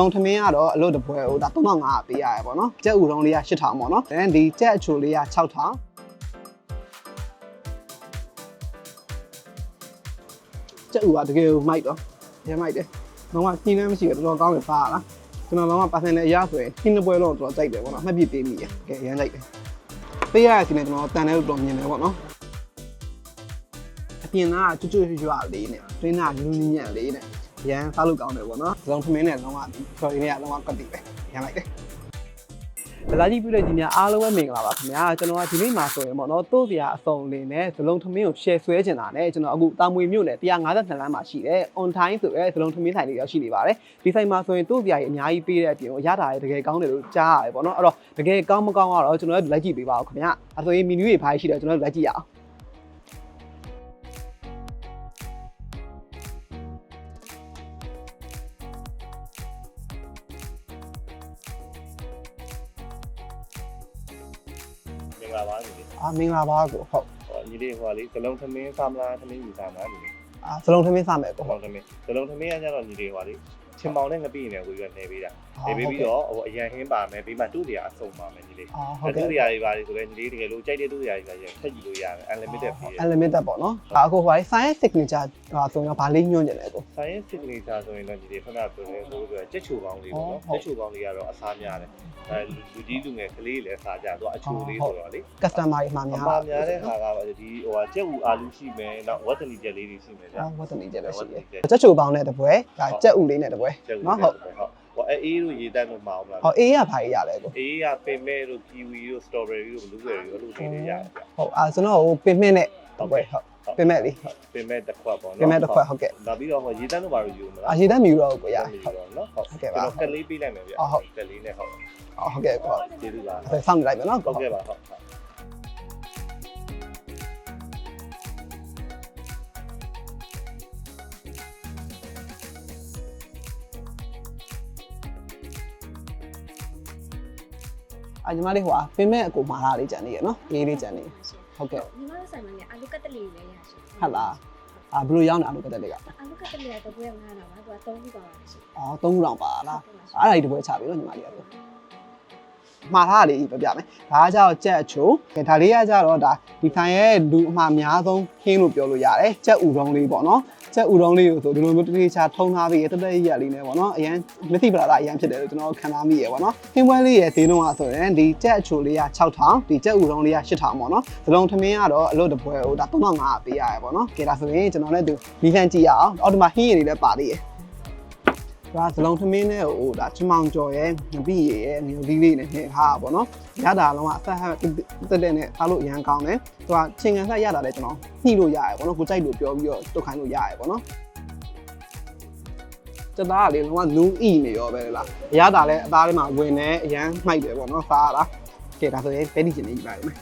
လုံးထမင်းကတော့အလို့တပွဲဟိုဒါ3500ပေးရတယ်ပေါ့နော်ကြက်ဥတုံးလေးက8000ပေါ့နော်ဒီကြက်အချိုလေးက6000ကြက်ဥကတကယ်မိုက်တော့ရမိုက်တယ်လုံးဝညှင်းနှမ်းမရှိဘူးတော်တော်ကောင်းတယ်စားရလားကျွန်တော်လုံးဝပါစင်နဲ့အရဆိုရင်ညှင်းတစ်ပွဲလုံးတော်တော်ကြိုက်တယ်ပေါ့နော်မှတ်ပြပေးမိရကဲရမ်းကြိုက်တယ်ပေးရစီနဲ့ကျွန်တော်တန်တဲ့လို့တော်မြင်တယ်ပေါ့နော်အပြင်သားကကျွတ်ရွရွလေးနဲ့တွင်းသားနူးညံ့လေးနဲ့ရမ်းစားလို့ကောင်းတယ်ပေါ့နော်။လုံးထမင်းနဲ့လုံးဝဆော်ရီနဲ့ကလုံးဝကတ်တီပဲ။ရမ်းလိုက်တယ်။ဗလာကြီးပြတဲ့ကြီးများအားလုံးပဲမင်္ဂလာပါခင်ဗျာ။ကျွန်တော်ကဒီနေ့မှာဆိုရင်ပေါ့နော်တိုးစရာအစုံလေးနဲ့ဇလုံးထမင်းကို share ဆွဲချင်တာနဲ့ကျွန်တော်အခုတာမွေမြို့နယ်152လမ်းမှာရှိတဲ့ on time ဆိုရဲဇလုံးထမင်းဆိုင်လေးရောက်ရှိနေပါတယ်။ဒီဆိုင်မှာဆိုရင်တိုးစရာကြီးအများကြီးပေးတဲ့အပြင်ရတာရတကယ်ကောင်းတယ်လို့ကြားရတယ်ပေါ့နော်။အဲ့တော့တကယ်ကောင်းမကောင်းကတော့ကျွန်တော်တို့လိုက်ကြည့်ပေးပါဦးခင်ဗျာ။အဲ့ဆိုရင်မီနူးတွေဘာရှိတယ်ကျွန်တော်တို့လိုက်ကြည့်ရအောင်။မင်္ဂလာပါကိုဟုတ်ညီလေးဟိုလေးဇလုံးသမင်းစားမလားသမင်းယူစားမလားညီလေးဇလုံးသမင်းစားမယ်ကိုဇလုံးသမင်းကကျတော့ညီလေးဟိုလေးချင်းမောင်နဲ့ငပိနဲ့ကိုရွယ်နေပေးတာနေပေးပြီးတော့ဟိုအရန်ဟင်းပါမယ်ပြီးမှတူတရားအစုံပါမယ်ညီလေးတူတရားတွေပါလေဆိုတော့ညီလေးတကယ်လို့ကြိုက်တဲ့တူတရားတွေလည်းထက်ကြည့်လို့ရတယ် unlimited ပေးတယ် unlimited ပေါ့နော်အခုဟိုလေး science signature ဆိုရင်ဘာလေးညွှန်းနေလဲကို science signature ဆိုရင်တော့ညီလေးခဏပြောနေဆိုတော့ကြက်ချိုပေါင်းလေးပေါ့နော်ကြက်ချိုပေါင်းလေးကတော့အစားများတယ်လူကြီးလူငယ်ကလေးလည်းစားကြသူအချိုလေးဆိုတော့လေ customer တွေမှာများတဲ့ဟာကဒီဟိုဟာကြက်ဥအာလူရှိမယ်နောက်ဝတ်တနီကြက်လေးတွေရှိမယ်ဗျာဝတ်တနီကြက်လည်းရှိတယ်ကြက်ချိုပေါင်းနဲ့တပွဲဒါကြက်ဥလေးနဲ့တပွဲနော်ဟုတ်ဟိုအေးတို့ရေတန်းတို့မအောင်လားဟောအေးရဘာကြီးရလဲကိုအေးရပင်မဲ့တို့ကီဝီတို့စတော်ဘယ်ရီတို့ဘလူးဘယ်ရီတို့အဲ့လိုလေးတွေရတယ်ဗျဟုတ်ကျွန်တော်ဟိုပင်မဲ့နဲ့တပွဲဟုတ်ပင်မဲ့လေးပင်မဲ့တစ်ခွက်ပေါ့နော်ပင်မဲ့တစ်ခွက်ဟုတ်ကဲ့နောက်ပြီးတော့ဟိုရေတန်းတို့ဘာလို့ယူမလားရေတန်းမယူတော့ဘူးကိုရဟုတ်နော်ဟုတ်ကဲ့ပါကလေးပေးလိုက်မယ်ဗျကလေးနဲ့ဟုတ်ဟုတ်ကဲ့ကိုကျေးဇူးပါဆောင်းနေလိုက်မယ်နော်ဟုတ်ကဲ့ပါဟုတ်ညီမလေးဟိုပင်မဲ့အကူမာလာလေးကြံနေရနော်အေးလေးကြံနေဟုတ်ကဲ့ညီမတို့ဆိုင်မှာလည်းအာလူကတ်တလီလည်းရရှိဟုတ်လားဘယ်လိုရောင်းလဲအာလူကတ်တလီကအာလူကတ်တလီကတပွဲ900တော့ပါသူက3ခုပါပါရှိ3ခုတောင်ပါလားအဲ့ဒါကြီးတပွဲချပြီနော်ညီမလေးကမှားထားလေးပြပြမယ်ဒါကကြတော့ကြက်အချိုဒါလေးကကြတော့ဒါဒီဆိုင်ရဲ့လူအမှားအများဆုံးခင်းလို့ပြောလို့ရတယ်ကြက်ဥတုံးလေးပေါ့နော်ကြက်ဥတုံးလေးကိုဆိုဒီလိုမျိုးတတိချာထုံထားပြီးတက်တက်ရက်လေးနဲ့ပေါ့နော်အရန်မသိပလာတာအရန်ဖြစ်တယ်လို့ကျွန်တော်ခံစားမိရပေါ့နော်ခင်းပွဲလေးရဲ့ဈေးနှုန်းကဆိုရင်ဒီကြက်အချိုလေးက6000ဒီကြက်ဥတုံးလေးက8000ပေါ့နော်ဇလုံးထမင်းကတော့အလို့တပွဲဟိုဒါ3500ပေးရတယ်ပေါ့နော်ကဲဒါဆိုရင်ကျွန်တော်လည်းဒီမီးခန့်ကြည့်ရအောင်အော်ဒီမှာဟင်းရည်လေးလည်းပါသေးတယ်ဒါဇလုံးထမင်းနဲ့ဟိုဒါချမောင်ကျော်ရဲ့ငပိရည်ရဲ့မျိုးလေးလေးနဲ့နှင်းထားတာပေါ့နော်ရတာလုံးဝအဆက်တက်တဲ့နဲ့ထားလို့အရန်ကောင်းတယ်သူကချင်းကန်ဆက်ရတာလည်းကျွန်တော်ညှိလို့ရတယ်ပေါ့နော်ကိုကြိုက်လို့ပြောပြီးတော့တုတ်ခိုင်းလို့ရတယ်ပေါ့နော်စသားကလေလုံးဝနူးဣနေရောပဲလားရတာလည်းအသားထဲမှာဝင်နေအရန်မှိုက်တယ်ပေါ့နော်စားရတာကဲဒါဆိုရင်ပဲဒီချင်းလေးကြီးပါလိမ့်မယ်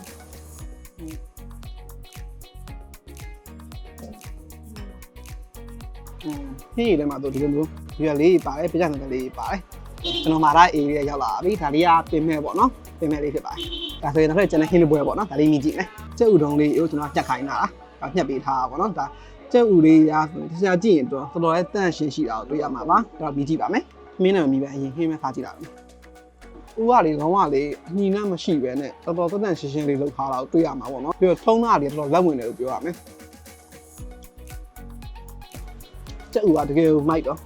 ဟင်းရည်ထဲမှာတို့ဒီလိုမျိုးရွက်လေးပါတယ်ပြကြတဲ့လေးပါတယ်ကျွန်တော်မှာဒါအေးလေးရောက်လာပြီဒါလေးကပင်မဲ့ပေါ့နော်ပင်မဲ့လေးဖြစ်ပါတယ်ဒါဆိုရင်တစ်ခါကျန်တဲ့ဟင်းလေးပွဲပေါ့နော်ဒါလေးမြည်ကြည့်မယ်ကြက်ဥတုံးလေးကိုကျွန်တော်ညှက်ခိုင်းတာဒါညှက်ပေးထားတာပေါ့နော်ဒါကြက်ဥလေးရာဆိုရင်တရားကြည့်ရင်တော်တော်လေးတန့်ရှင်းရှိတာကိုတွေ့ရမှာပါဒါမြည်ကြည့်ပါမယ်မင်းနဲ့မြည်ပဲအရင်ဟင်းမဲ့စားကြည့်လိုက်ဦးကလေလုံးဝလေအညီနဲ့မရှိပဲနဲ့တော်တော်တန့်ရှင်းရှင်းလေးလုပ်ထားတာကိုတွေ့ရမှာပေါ့နော်ပြီးတော့ထုံးသားလေးတော်တော်လက်ဝင်တယ်လို့ပြောရမယ်ကြက်ဥကတကယ်မိုက်တော့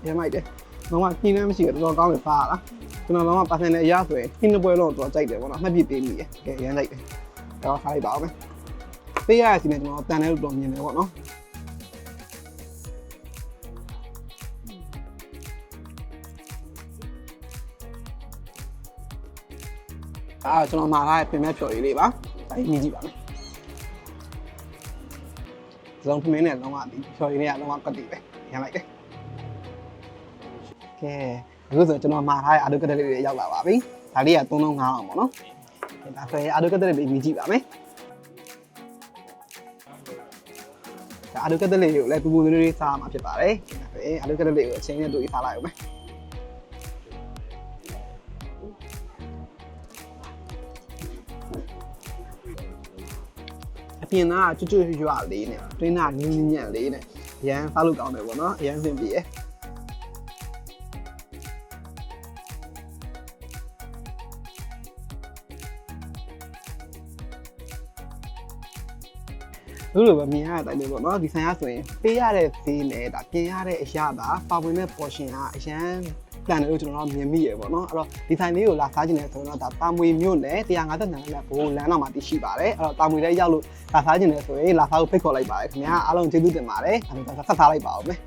ရမိုက်တယ်လုံးဝညှင်းနှမ်းမရှိဘူးတော်တော်ကောင်းတယ်စားရလားကျွန်တော်လုံးဝပါစင်နဲ့အရဆိုရင်ဟင်းတစ်ပွဲလုံးတော်တော်ကြိုက်တယ်ပေါ့နော်မှတ်ပြပေးမိရကဲရမ်းကြိုက်တယ်တော့စားလိုက်ပါဦးမယ်ပေးရစီနဲ့ကျွန်တော်တန်တဲ့လို့တော်မြင်တယ်ပေါ့နော်ကျွန်တော်မှာထားတဲ့ပင်မဲ့ဖြော်ရည်လေးပါဒါမြည်ကြည့်ပါမယ်ဇုံထမင်းနဲ့လုံးဝဒီဖြော်ရည်လေးကလုံးဝကတ်တီပဲရမ်းလိုက်တယ်ကဲအခုဆိုကျွန်တော်မှာထားတဲ့အာဒုကတက်လေးတွေရောက်လာပါပြီဒါလေးက3500အောင်ပေါ့နော်ဒါဆိုရင်အာဒုကတက်လေးမြည်ကြည့်ပါမယ်ဒါအာဒုကတက်လေးကိုလည်းပူပူလေးလေးစားမှာဖြစ်ပါတယ်ဒါဆိုရင်အာဒုကတက်လေးကိုအချင်းနဲ့တူစားလိုက်အောင်မယ်အပြင်သားကကျွတ်ရွရွလေးနဲ့တွင်းသားနူးညံ့လေးနဲ့ရမ်းစားလို့ကောင်းတယ်ပေါ့နော်ရမ်းစင်ပြေ လို့လိုပဲမြင်ရတဲ့အတိုင်းပဲပေါ့နော်ဒီဆိုင်ကဆိုရင်ပေးရတဲ့ဈေးနဲ့ဒါပြင်ရတဲ့အရာဒါပါဝင်တဲ့ portion ကအရန်တန်တယ်လို့ကျွန်တော်တို့မြင်မိရပေါ့နော်အဲ့တော့ဒီဆိုင်လေးကိုလာစားခြင်းနဲ့ဆိုတော့ဒါတာမွေမြို့နယ်150နဲ့ဘိုးလမ်းတော်မှာတည်ရှိပါတယ်အဲ့တော့တာမွေလေးရောက်လို့လာစားခြင်းနဲ့ဆိုရင်လာစားကိုဖိတ်ခေါ်လိုက်ပါတယ်ခင်ဗျာအားလုံးကျေးဇူးတင်ပါတယ်အဲ့ဒါဆက်စားလိုက်ပါဦးမယ်